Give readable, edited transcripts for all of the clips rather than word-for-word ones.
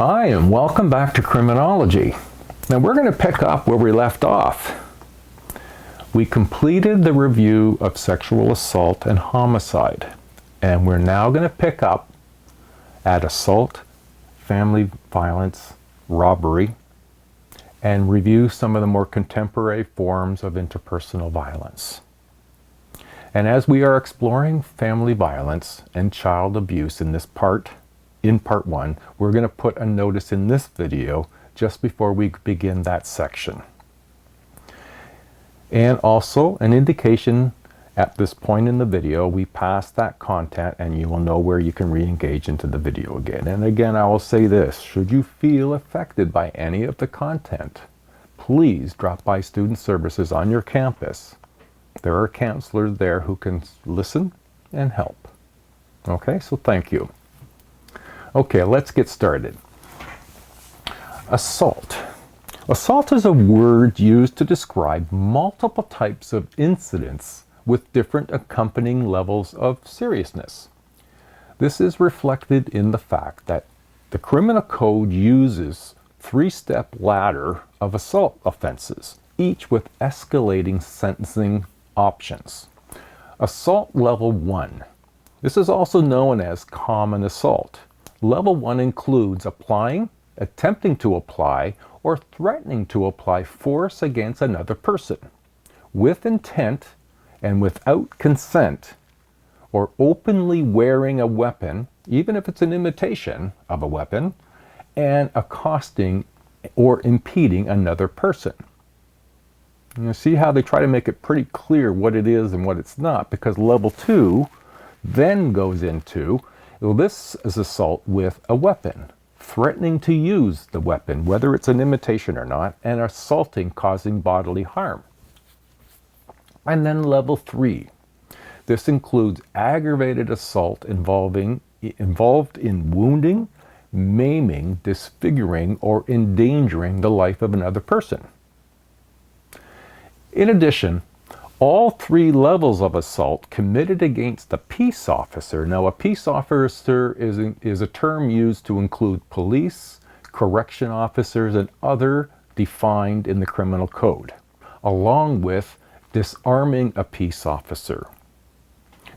Hi, and welcome back to Criminology. Now we're going to pick up where we left off. We completed the review of sexual assault and homicide, and we're now going to pick up at assault, family violence, robbery, and review some of the more contemporary forms of interpersonal violence. And as we are exploring family violence and child abuse in part one, we're going to put a notice in this video just before we begin that section. And also an indication at this point in the video, we passed that content and you will know where you can re-engage into the video again. And again, I will say this, should you feel affected by any of the content, please drop by Student Services on your campus. There are counselors there who can listen and help. Okay, so thank you. Okay, let's get started. Assault. Assault is a word used to describe multiple types of incidents with different accompanying levels of seriousness. This is reflected in the fact that the Criminal Code uses a three-step ladder of assault offenses, each with escalating sentencing options. Assault level 1. This is also known as common assault. Level 1 includes applying, attempting to apply, or threatening to apply force against another person with intent and without consent, or openly wearing a weapon, even if it's an imitation of a weapon, and accosting or impeding another person. You see how they try to make it pretty clear what it is and what it's not, because level 2 then goes into, well, this is assault with a weapon, threatening to use the weapon, whether it's an imitation or not, and assaulting, causing bodily harm. And then level 3. This includes aggravated assault involved in wounding, maiming, disfiguring, or endangering the life of another person. In addition, all 3 levels of assault committed against a peace officer. Now, a peace officer is a term used to include police, correction officers, and other defined in the Criminal Code, along with disarming a peace officer.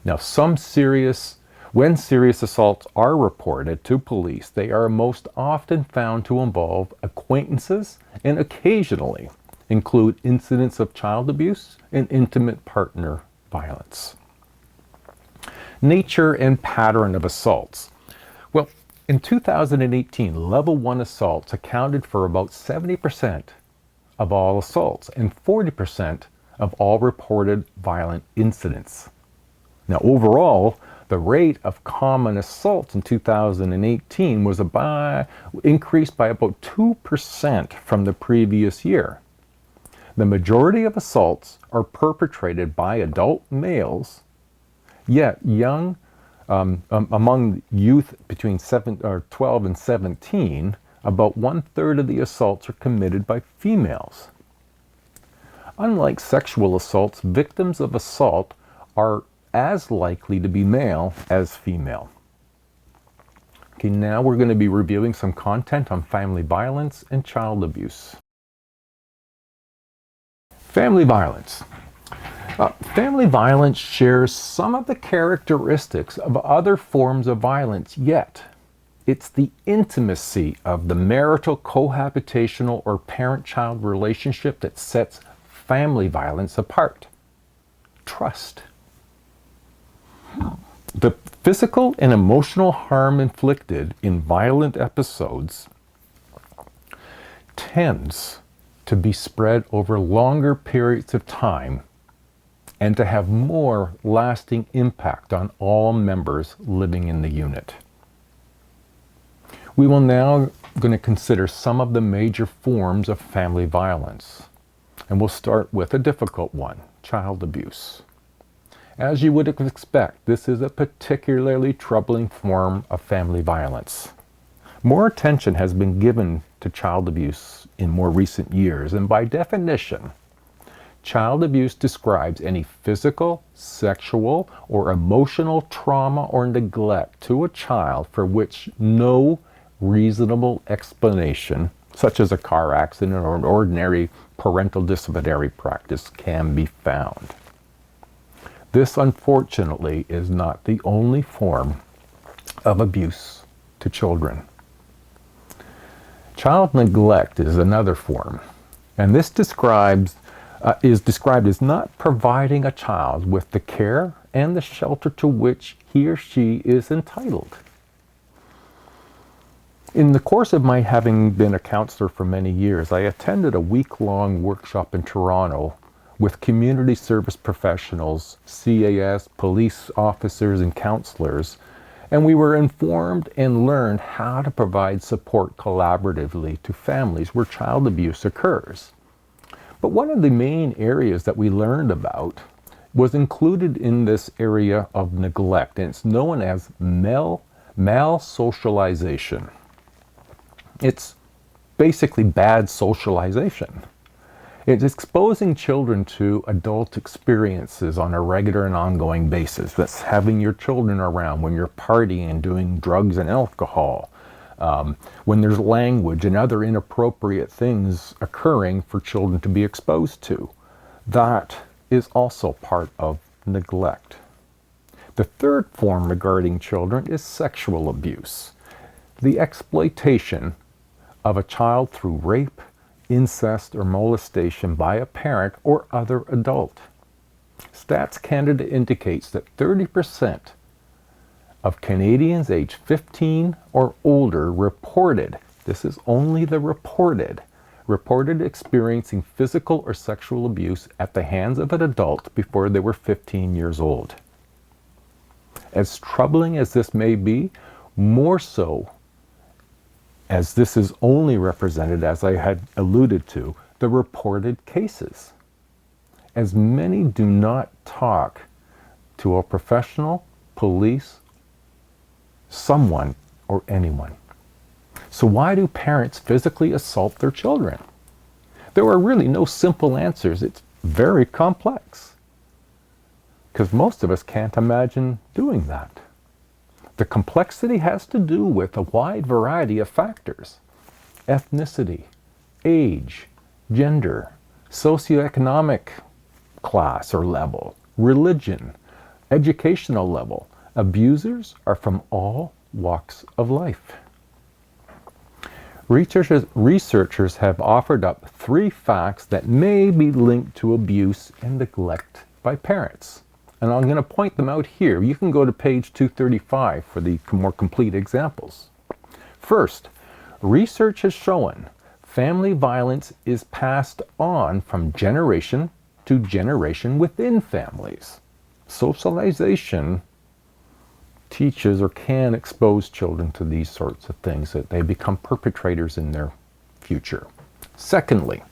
Now, when serious assaults are reported to police, they are most often found to involve acquaintances and occasionally include incidents of child abuse and intimate partner violence. Nature and pattern of assaults. Well, in 2018, level 1 assaults accounted for about 70% of all assaults and 40% of all reported violent incidents. Now, overall, the rate of common assaults in 2018 was increased by about 2% from the previous year. The majority of assaults are perpetrated by adult males, yet among youth between 12 and 17, about 1/3 of the assaults are committed by females. Unlike sexual assaults, victims of assault are as likely to be male as female. Okay, now we're going to be reviewing some content on family violence and child abuse. Family violence. Family violence shares some of the characteristics of other forms of violence, yet it's the intimacy of the marital, cohabitational, or parent-child relationship that sets family violence apart. Trust. The physical and emotional harm inflicted in violent episodes tends to be spread over longer periods of time and to have more lasting impact on all members living in the unit. We will now going to consider some of the major forms of family violence. And we'll start with a difficult one, child abuse. As you would expect, this is a particularly troubling form of family violence. More attention has been given to child abuse in more recent years, and by definition, child abuse describes any physical, sexual, or emotional trauma or neglect to a child for which no reasonable explanation, such as a car accident or an ordinary parental disciplinary practice, can be found. This, unfortunately, is not the only form of abuse to children. Child neglect is another form, and this is described as not providing a child with the care and the shelter to which he or she is entitled. In the course of my having been a counselor for many years, I attended a week-long workshop in Toronto with community service professionals, CAS, police officers, and counselors, and we were informed and learned how to provide support collaboratively to families where child abuse occurs. But one of the main areas that we learned about was included in this area of neglect, and it's known as mal-socialization. It's basically bad socialization. It's exposing children to adult experiences on a regular and ongoing basis. That's having your children around when you're partying and doing drugs and alcohol, when there's language and other inappropriate things occurring for children to be exposed to. That is also part of neglect. The third form regarding children is sexual abuse, the exploitation of a child through rape, incest, or molestation by a parent or other adult. Stats Canada indicates that 30% of Canadians aged 15 or older reported, this is only the reported experiencing physical or sexual abuse at the hands of an adult before they were 15 years old. As troubling as this may be, more so as this is only represented, as I had alluded to, the reported cases, as many do not talk to a professional, police, someone, or anyone. So why do parents physically assault their children? There are really no simple answers. It's very complex, because most of us can't imagine doing that. The complexity has to do with a wide variety of factors: ethnicity, age, gender, socioeconomic class or level, religion, educational level. Abusers are from all walks of life. Researchers have offered up 3 facts that may be linked to abuse and neglect by parents. And I'm going to point them out here. You can go to page 235 for the more complete examples. First, research has shown family violence is passed on from generation to generation within families. Socialization teaches or can expose children to these sorts of things, that they become perpetrators in their future. Secondly,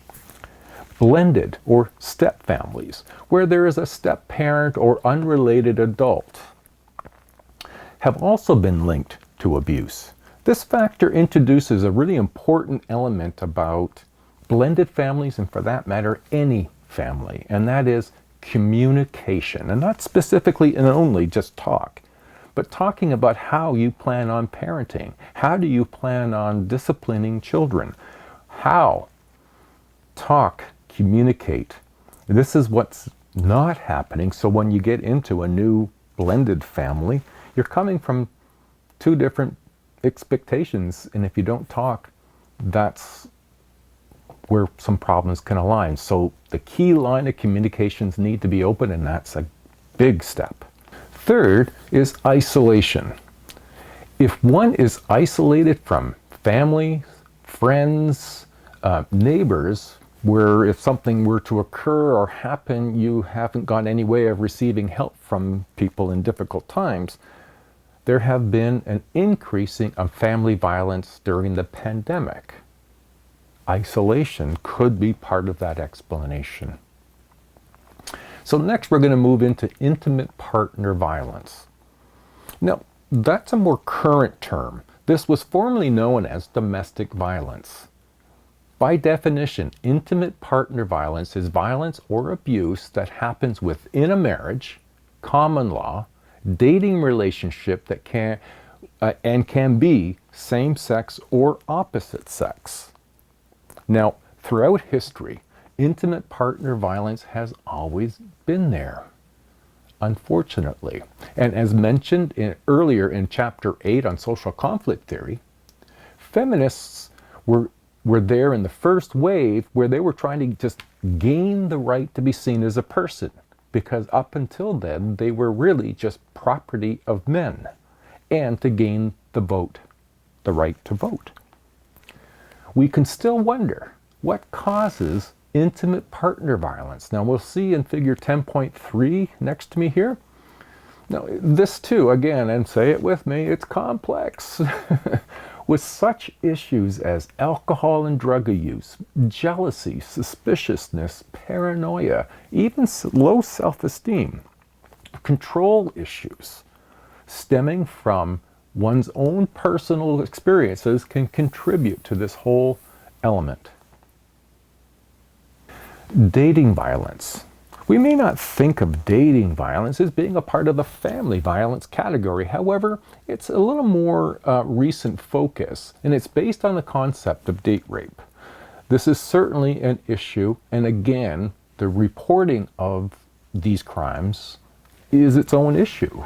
blended or step families, where there is a step parent or unrelated adult, have also been linked to abuse. This factor introduces a really important element about blended families, and for that matter, any family, and that is communication. And not specifically and only just talk, but talking about how you plan on parenting. How do you plan on disciplining children? How? Talk, communicate. This is what's not happening. So when you get into a new blended family, you're coming from 2 different expectations, and if you don't talk, that's where some problems can align. So the key line of communications need to be open, and that's a big step. Third is isolation. If one is isolated from family, friends, neighbors, where if something were to occur or happen, you haven't got any way of receiving help from people in difficult times, there have been an increasing of family violence during the pandemic. Isolation could be part of that explanation. So next we're going to move into intimate partner violence. Now, that's a more current term. This was formerly known as domestic violence. By definition, intimate partner violence is violence or abuse that happens within a marriage, common law, dating relationship that can and can be same-sex or opposite sex. Now, throughout history, intimate partner violence has always been there, unfortunately. And as mentioned earlier in Chapter 8 on social conflict theory, feminists were there in the first wave where they were trying to just gain the right to be seen as a person, because up until then they were really just property of men, and to gain the vote, the right to vote. We can still wonder what causes intimate partner violence. Now we'll see in figure 10.3 next to me here. Now this too, again, and say it with me, it's complex. With such issues as alcohol and drug use, jealousy, suspiciousness, paranoia, even low self-esteem, control issues stemming from one's own personal experiences can contribute to this whole element. Dating violence. We may not think of dating violence as being a part of the family violence category. However, it's a little more recent focus, and it's based on the concept of date rape. This is certainly an issue, and again, the reporting of these crimes is its own issue.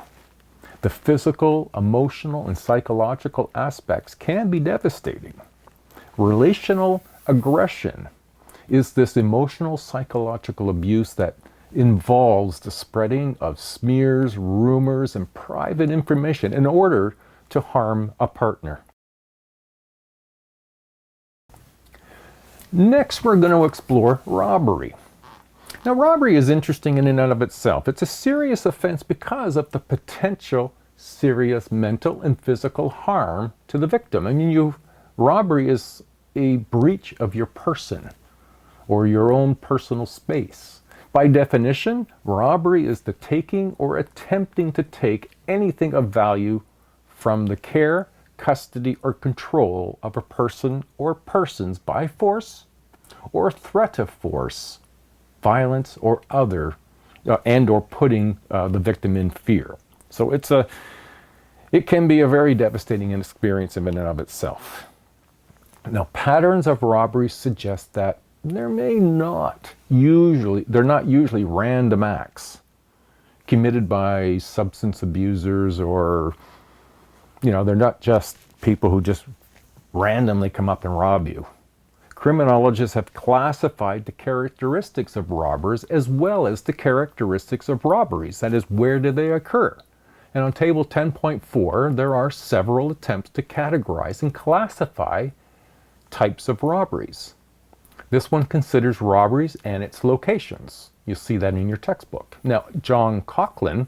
The physical, emotional, and psychological aspects can be devastating. Relational aggression is this emotional, psychological abuse that involves the spreading of smears, rumors, and private information in order to harm a partner. Next, we're going to explore robbery. Now, robbery is interesting in and of itself. It's a serious offense because of the potential serious mental and physical harm to the victim. I mean, robbery is a breach of your person or your own personal space. By definition, robbery is the taking or attempting to take anything of value from the care, custody, or control of a person or persons by force or threat of force, violence, or other, and or putting the victim in fear. So it can be a very devastating experience in and of itself. Now, patterns of robbery suggest that they're not usually random acts committed by substance abusers, or, they're not just people who just randomly come up and rob you. Criminologists have classified the characteristics of robbers as well as the characteristics of robberies. That is, where do they occur? And on table 10.4, there are several attempts to categorize and classify types of robberies. This one considers robberies and its locations. You'll see that in your textbook. Now, John Conklin,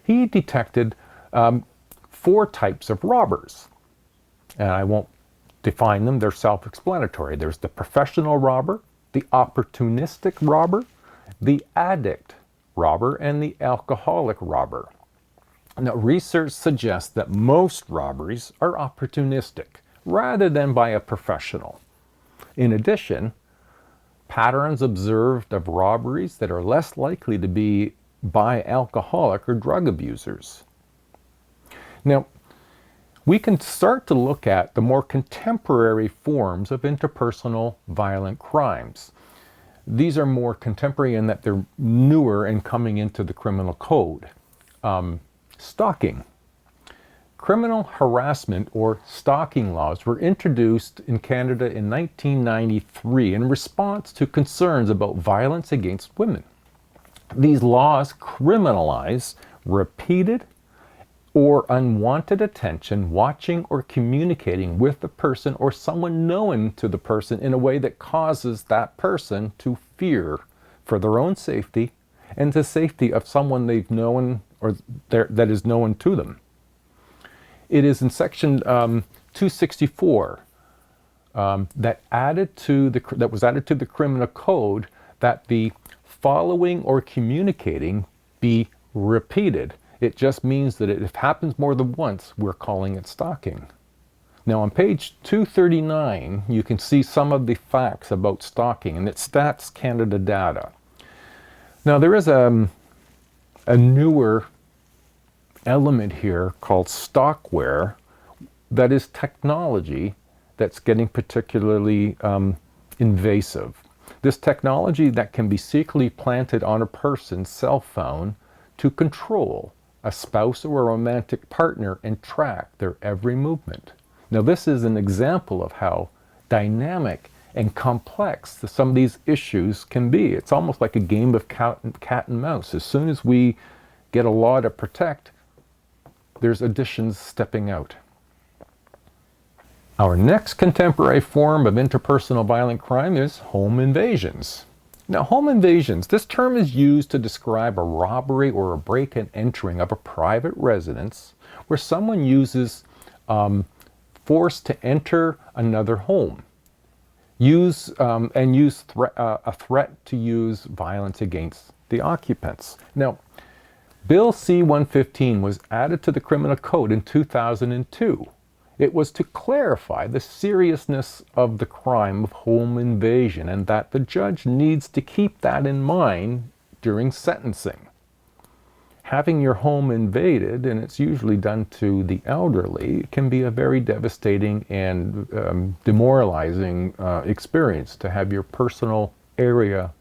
he detected 4 types of robbers. And I won't define them, they're self-explanatory. There's the professional robber, the opportunistic robber, the addict robber, and the alcoholic robber. Now, research suggests that most robberies are opportunistic rather than by a professional. In addition, patterns observed of robberies that are less likely to be by alcoholic or drug abusers. Now, we can start to look at the more contemporary forms of interpersonal violent crimes. These are more contemporary in that they're newer and coming into the criminal code. Stalking. Criminal harassment or stalking laws were introduced in Canada in 1993 in response to concerns about violence against women. These laws criminalize repeated or unwanted attention, watching or communicating with the person or someone known to the person in a way that causes that person to fear for their own safety and the safety of someone they've known or that is known to them. It is in section 264 that was added to the criminal code that the following or communicating be repeated. It just means that if it happens more than once, we're calling it stalking. Now on page 239, you can see some of the facts about stalking, and it's Stats Canada data. Now there is a newer element here called stockware that is technology that's getting particularly invasive. This technology that can be secretly planted on a person's cell phone to control a spouse or a romantic partner and track their every movement. Now, this is an example of how dynamic and complex some of these issues can be. It's almost like a game of cat and mouse. As soon as we get a law to protect, there's additions stepping out. Our next contemporary form of interpersonal violent crime is home invasions. Now, home invasions, this term is used to describe a robbery or a break and entering of a private residence where someone uses force to enter another home. Use a threat to use violence against the occupants. Now, Bill C-115 was added to the Criminal Code in 2002. It was to clarify the seriousness of the crime of home invasion and that the judge needs to keep that in mind during sentencing. Having your home invaded, and it's usually done to the elderly, can be a very devastating and demoralizing experience to have your personal area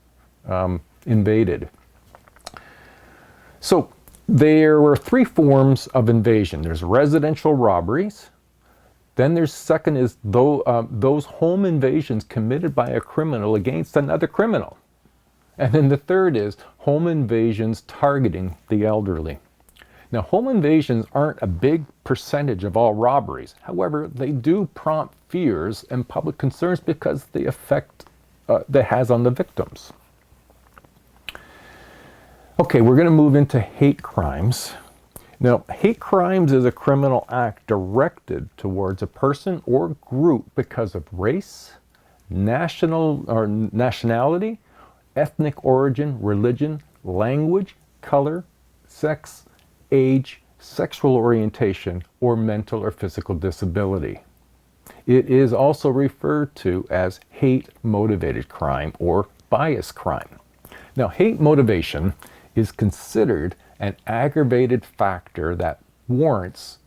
invaded. So there were three forms of invasion. There's residential robberies. Then there's second is those home invasions committed by a criminal against another criminal. And then the third is home invasions targeting the elderly. Now, home invasions aren't a big percentage of all robberies. However, they do prompt fears and public concerns because of the effect that has on the victims. Okay, we're going to move into hate crimes. Now, hate crimes is a criminal act directed towards a person or group because of race, nationality, ethnic origin, religion, language, color, sex, age, sexual orientation, or mental or physical disability. It is also referred to as hate-motivated crime or bias crime. Now, hate motivation is considered an aggravated factor that warrants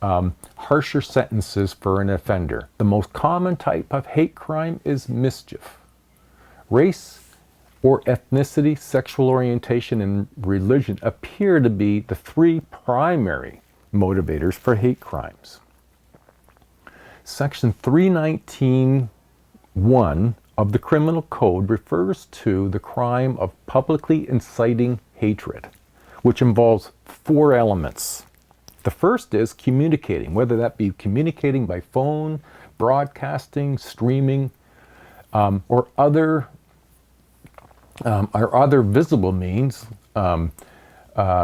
harsher sentences for an offender. The most common type of hate crime is mischief. Race or ethnicity, sexual orientation, and religion appear to be the three primary motivators for hate crimes. Section 319(1) of the Criminal Code refers to the crime of publicly inciting hatred, which involves four elements. The first is communicating, whether that be communicating by phone, broadcasting, streaming, or other visible means,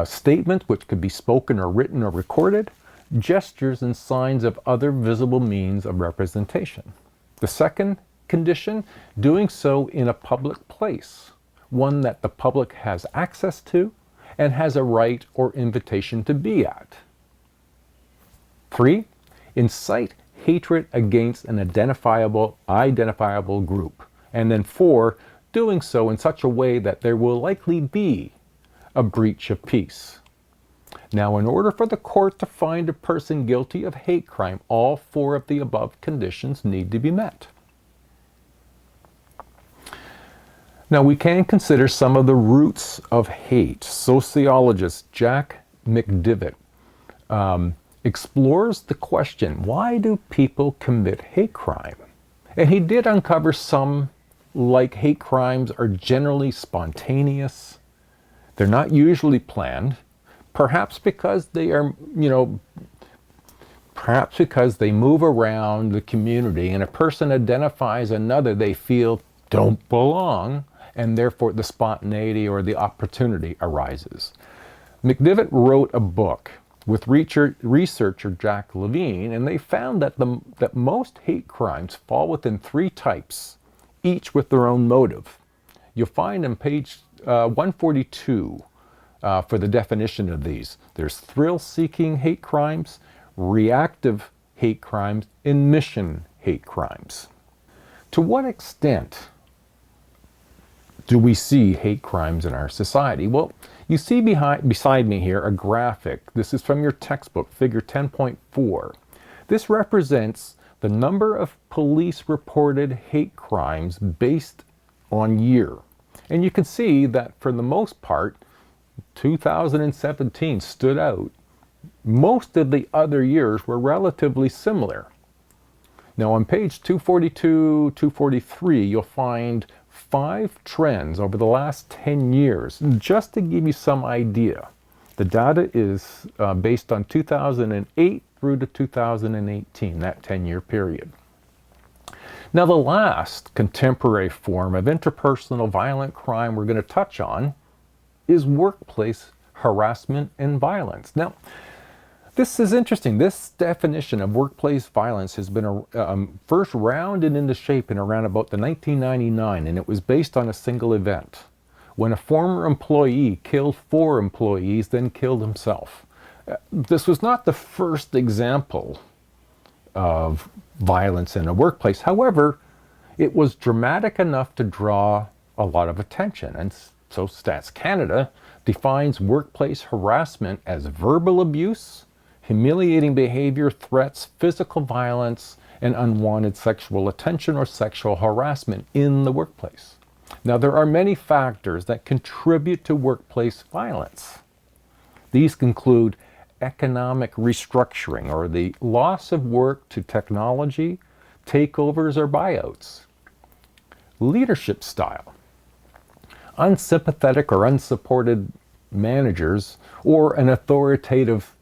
statements which could be spoken or written or recorded, gestures and signs of other visible means of representation. The second condition, doing so in a public place, one that the public has access to and has a right or invitation to be at. 3, incite hatred against an identifiable group. And then 4, doing so in such a way that there will likely be a breach of peace. Now, in order for the court to find a person guilty of hate crime, all 4 of the above conditions need to be met. Now, we can consider some of the roots of hate. Sociologist Jack McDivitt explores the question, why do people commit hate crime? And he did uncover some, like hate crimes, are generally spontaneous. They're not usually planned, perhaps because they are, perhaps because they move around the community and a person identifies another they feel don't belong, and therefore the spontaneity or the opportunity arises. McDivitt wrote a book with researcher Jack Levine, and they found that most hate crimes fall within 3 types, each with their own motive. You'll find on page 142 for the definition of these. There's thrill-seeking hate crimes, reactive hate crimes, and mission hate crimes. To what extent do we see hate crimes in our society? Well, you see beside me here a graphic. This is from your textbook, figure 10.4. This represents the number of police reported hate crimes based on year. And you can see that for the most part, 2017 stood out. Most of the other years were relatively similar. Now on page 242, 243, you'll find 5 trends over the last 10 years, just to give you some idea. The data is based on 2008 through to 2018, that 10-year period. Now the last contemporary form of interpersonal violent crime we're going to touch on is workplace harassment and violence. Now, this is interesting. This definition of workplace violence has been first rounded into shape in around about the 1999, and it was based on a single event. When a former employee killed 4 employees, then killed himself. This was not the first example of violence in a workplace. However, it was dramatic enough to draw a lot of attention. And so Stats Canada defines workplace harassment as verbal abuse, humiliating behavior, threats, physical violence, and unwanted sexual attention or sexual harassment in the workplace. Now, there are many factors that contribute to workplace violence. These include economic restructuring, or the loss of work to technology, takeovers, or buyouts. Leadership style. Unsympathetic or unsupported managers, or an authoritative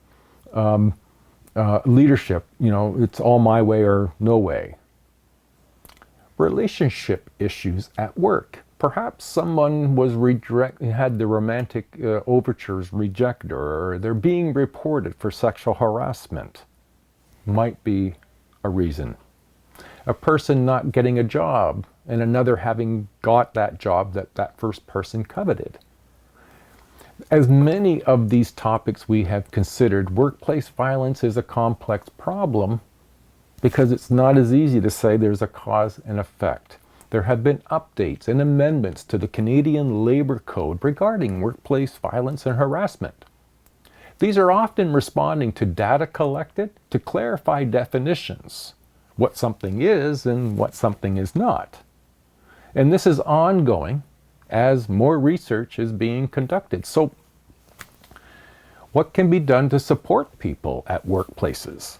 leadership, it's all my way or no way. Relationship issues at work. Perhaps someone had the romantic overtures rejected, or they're being reported for sexual harassment. Might be a reason. A person not getting a job and another having got that job that first person coveted. As many of these topics we have considered, workplace violence is a complex problem because it's not as easy to say there's a cause and effect. There have been updates and amendments to the Canadian Labour Code regarding workplace violence and harassment. These are often responding to data collected to clarify definitions, what something is and what something is not. And this is ongoing as more research is being conducted. So, what can be done to support people at workplaces?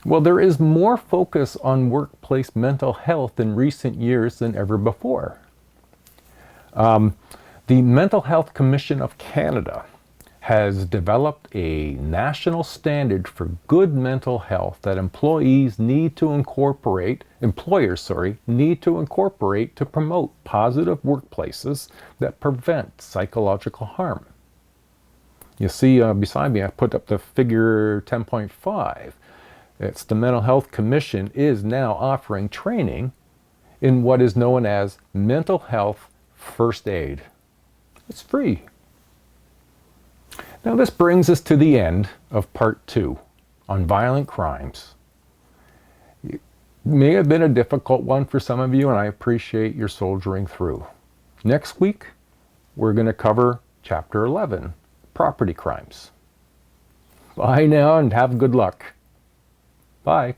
Well, there is more focus on workplace mental health in recent years than ever before. The Mental Health Commission of Canada has developed a national standard for good mental health that employers need to incorporate to promote positive workplaces that prevent psychological harm. You see beside me, I put up the figure 10.5. It's the Mental Health Commission is now offering training in what is known as mental health first aid. It's free. Now this brings us to the end of part 2 on violent crimes. It may have been a difficult one for some of you, and I appreciate your soldiering through. Next week, we're going to cover chapter 11, property crimes. Bye now and have good luck. Bye.